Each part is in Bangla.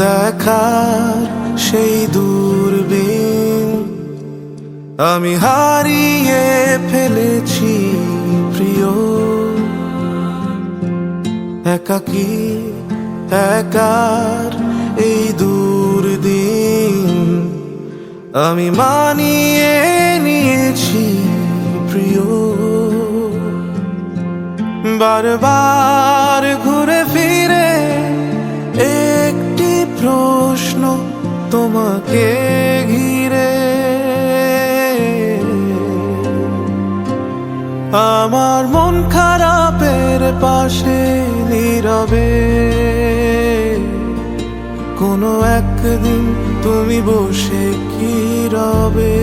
দেখার সেই দূরবীন আমি হারিয়ে ফেলেছি প্রিয়। একাকী একার এই দুর্দিন আমি মানিয়ে নিয়েছি প্রিয়। বারবার ঘুরে ফিরে একটি প্রশ্ন তোমাকে ঘিরে, আমার মন খারাপের পাশে নীরবে কোনো একদিন তুমি বসে কি রবে।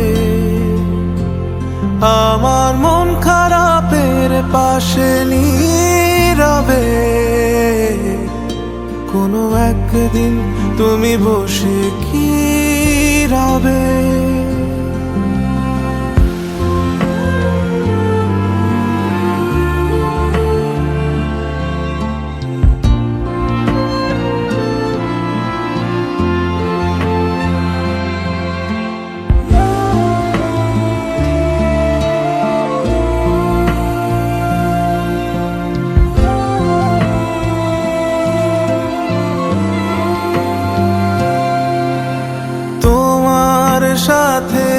আমার মন খারাপের পাশে নীরবে কোনো একদিন তুমি বসে কি রবে। সাথে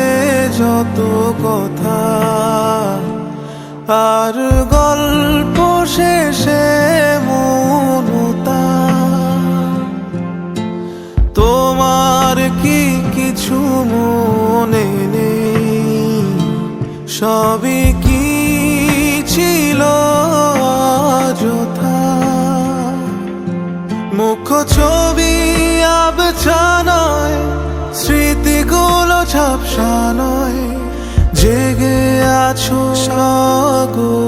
যত কথা আর গল্প শেষে মমতা, তোমার কি কিছু মনে নেই? সবই কি ছিল অযথা? মুখ্য ছবি আবছা নয়, স্মৃতিগুলো ঝাপসা নয়, জেগে আছো সগৌরবে।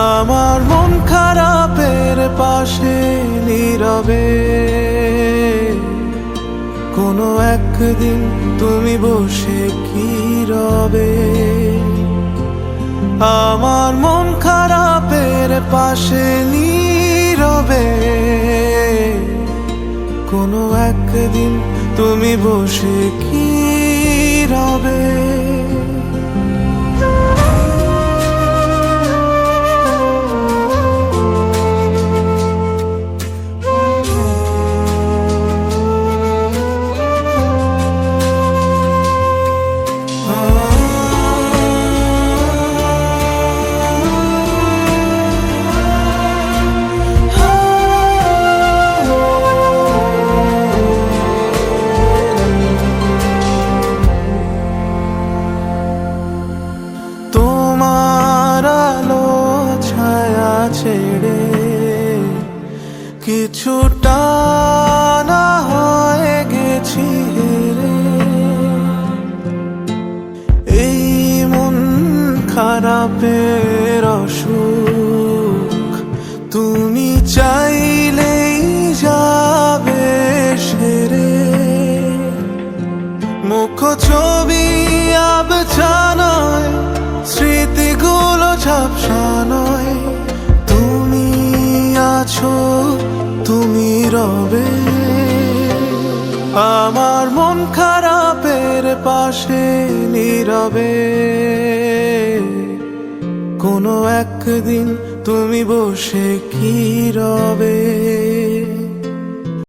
আমার মন খারাপের পাশে নীরবে কোনো একদিন তুমি বসে কি রবে। আমার মন খারাপের পাশে নীরবে কোনো একদিন তুমি বসে কি রবে। ছেড়ে কিছুটা না হয়ে গেছি হেরে, এই মন খারাপের অসুখ তুমি চাইলেই যাবে সেরে। মুখ্য ছবি আবছা নয়, স্মৃতিগুলো ঝাপসা নয়, আছো তুমি রবে। আমার মন খারাপের পাশে নীরবে কোনো একদিন তুমি বসে কি রবে।